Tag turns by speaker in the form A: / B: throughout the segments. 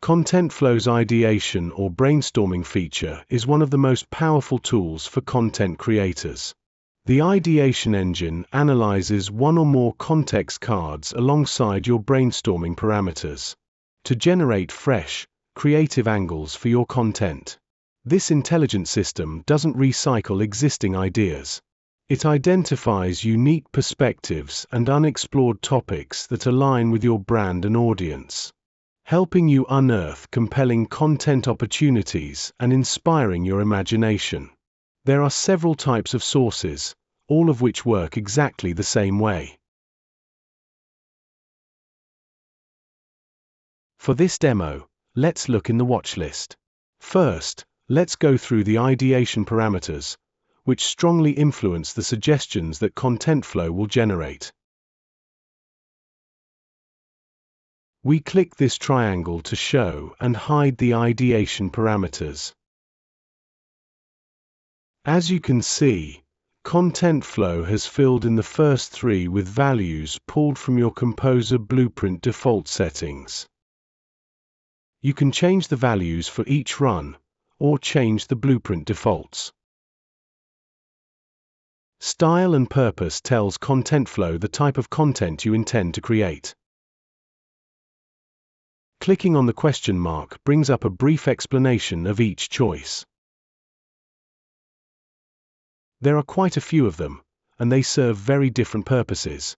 A: Contentflow's ideation or brainstorming feature is one of the most powerful tools for content creators. The ideation engine analyzes one or more context cards alongside your brainstorming parameters to generate fresh, creative angles for your content. This intelligent system doesn't recycle existing ideas. It identifies unique perspectives and unexplored topics that align with your brand and audience, helping you unearth compelling content opportunities and inspiring your imagination. There are several types of sources, all of which work exactly the same way. For this demo, let's look in the watch list. First, let's go through the ideation parameters, which strongly influence the suggestions that Contentflow will generate. We click this triangle to show and hide the ideation parameters. As you can see, Contentflow has filled in the first three with values pulled from your Composer Blueprint default settings. You can change the values for each run, or change the Blueprint defaults. Style and purpose tells Contentflow the type of content you intend to create. Clicking on the question mark brings up a brief explanation of each choice. There are quite a few of them, and they serve very different purposes.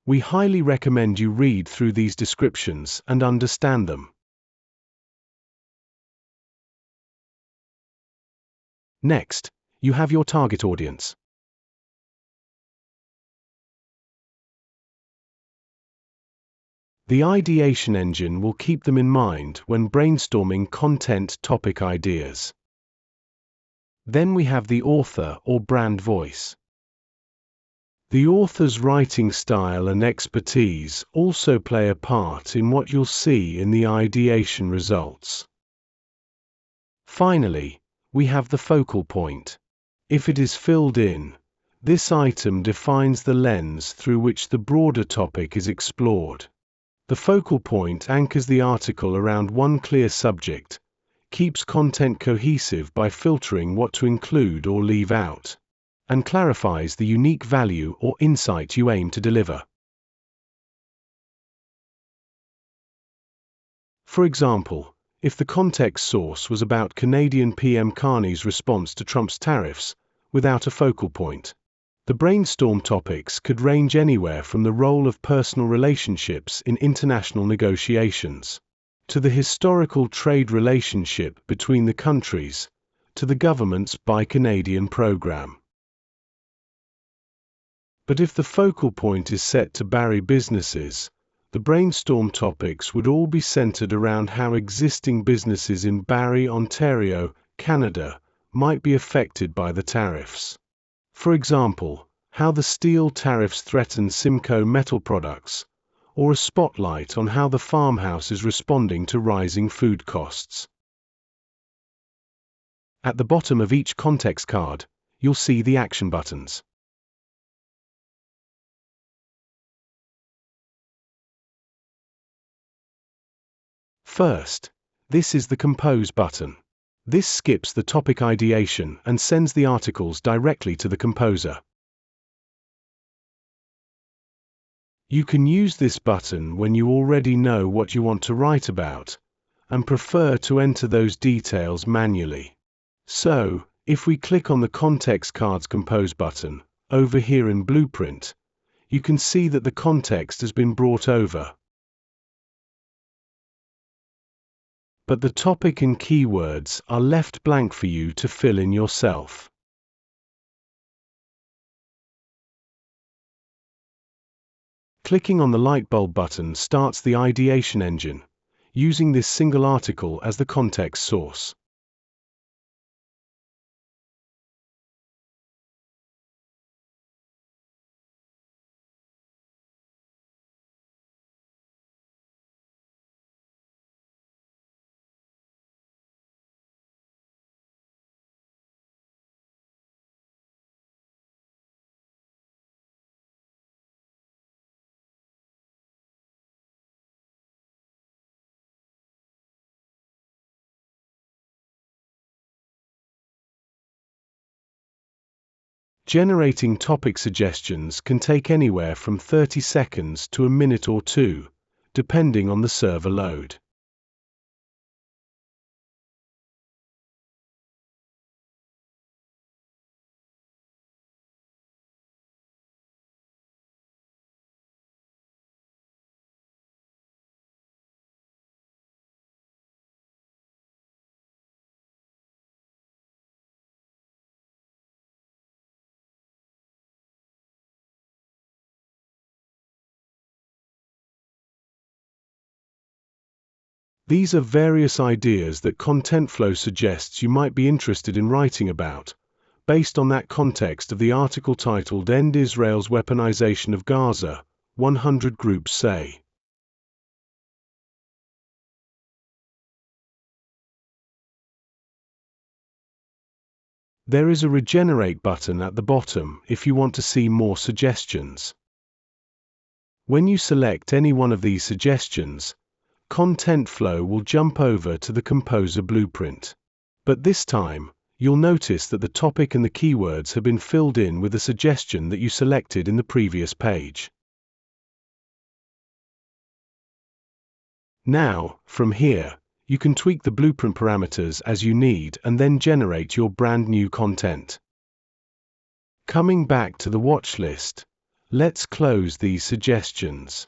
A: We highly recommend you read through these descriptions and understand them. Next, you have your target audience. The ideation engine will keep them in mind when brainstorming content topic ideas. Then we have the author or brand voice. The author's writing style and expertise also play a part in what you'll see in the ideation results. Finally, we have the focal point. If it is filled in, this item defines the lens through which the broader topic is explored. The focal point anchors the article around one clear subject, keeps content cohesive by filtering what to include or leave out, and clarifies the unique value or insight you aim to deliver. For example, if the context source was about Canadian PM Carney's response to Trump's tariffs, without a focal point, the brainstorm topics could range anywhere from the role of personal relationships in international negotiations, to the historical trade relationship between the countries, to the government's Buy Canadian program. But if the focal point is set to Barrie businesses, the brainstorm topics would all be centered around how existing businesses in Barrie, Ontario, Canada, might be affected by the tariffs. For example, how the steel tariffs threaten Simcoe metal products, or a spotlight on how the farmhouse is responding to rising food costs. At the bottom of each context card, you'll see the action buttons. First, this is the Compose button. This skips the topic ideation and sends the articles directly to the composer. You can use this button when you already know what you want to write about and prefer to enter those details manually. So, if we click on the Context Cards Compose button, over here in Blueprint, you can see that the context has been brought over. But the topic and keywords are left blank for you to fill in yourself. Clicking on the lightbulb button starts the ideation engine, using this single article as the context source. Generating topic suggestions can take anywhere from 30 seconds to a minute or two, depending on the server load. These are various ideas that Contentflow suggests you might be interested in writing about, based on that context of the article titled End Israel's Weaponization of Gaza, 100 Groups Say. There is a regenerate button at the bottom if you want to see more suggestions. When you select any one of these suggestions, Contentflow will jump over to the Composer blueprint. But this time, you'll notice that the topic and the keywords have been filled in with the suggestion that you selected in the previous page. Now, from here, you can tweak the blueprint parameters as you need and then generate your brand new content. Coming back to the watch list, let's close these suggestions.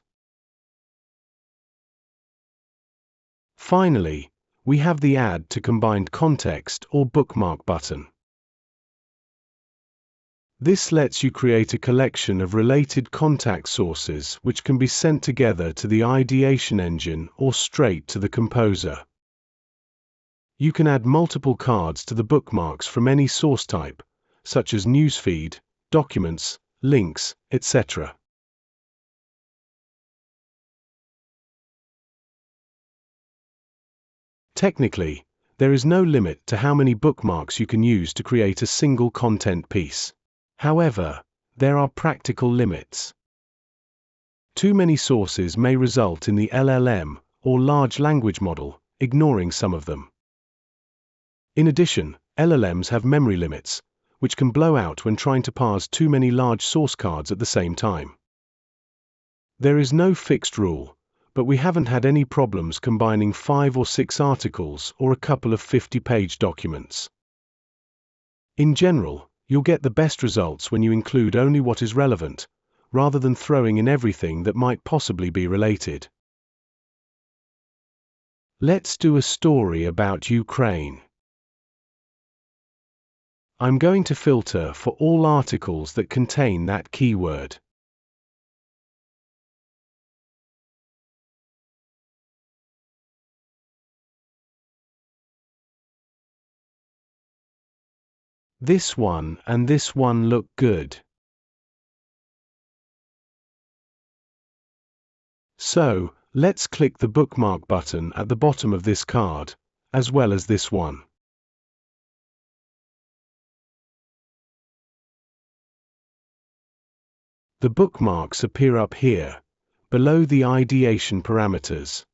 A: Finally, we have the Add to Combined Context or Bookmark button. This lets you create a collection of related contact sources which can be sent together to the Ideation engine or straight to the Composer. You can add multiple cards to the bookmarks from any source type, such as newsfeed, documents, links, etc. Technically, there is no limit to how many bookmarks you can use to create a single content piece. However, there are practical limits. Too many sources may result in the LLM, or large language model, ignoring some of them. In addition, LLMs have memory limits, which can blow out when trying to parse too many large source cards at the same time. There is no fixed rule, but we haven't had any problems combining 5 or 6 articles or a couple of 50-page documents. In general, you'll get the best results when you include only what is relevant, rather than throwing in everything that might possibly be related. Let's do a story about Ukraine. I'm going to filter for all articles that contain that keyword. This one and this one look good. So, let's click the bookmark button at the bottom of this card, as well as this one. The bookmarks appear up here, below the ideation parameters.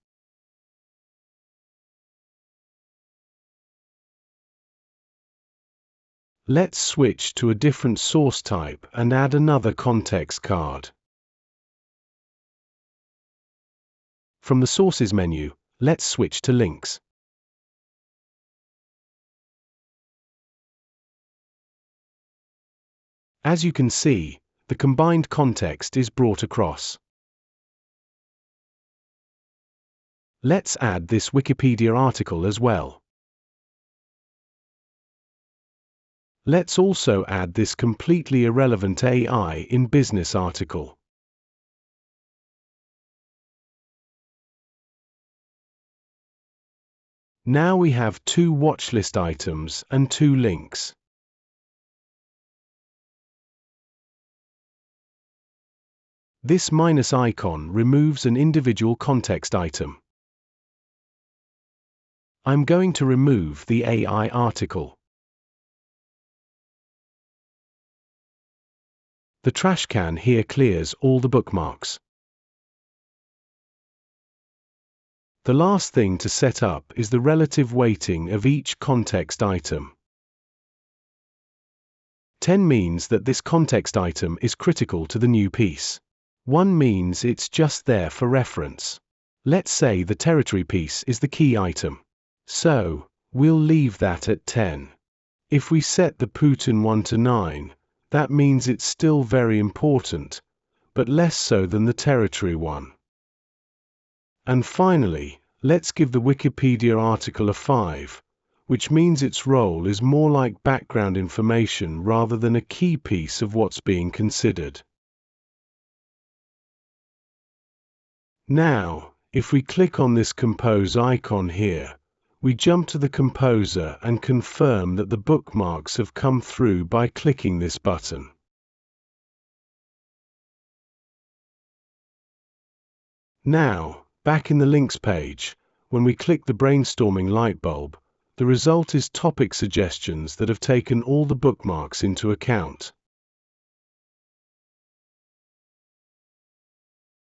A: Let's switch to a different source type and add another context card. From the Sources menu, let's switch to Links. As you can see, the combined context is brought across. Let's add this Wikipedia article as well. Let's also add this completely irrelevant AI in business article. Now we have 2 watchlist items and 2 links. This minus icon removes an individual context item. I'm going to remove the AI article. The trash can here clears all the bookmarks. The last thing to set up is the relative weighting of each context item. 10 means that this context item is critical to the new piece. 1 means it's just there for reference. Let's say the territory piece is the key item. So, we'll leave that at 10. If we set the Putin 1 to 9, that means it's still very important, but less so than the territory one. And finally, let's give the Wikipedia article a 5, which means its role is more like background information rather than a key piece of what's being considered. Now, if we click on this compose icon here, we jump to the composer and confirm that the bookmarks have come through by clicking this button. Now, back in the links page, when we click the brainstorming light bulb, the result is topic suggestions that have taken all the bookmarks into account.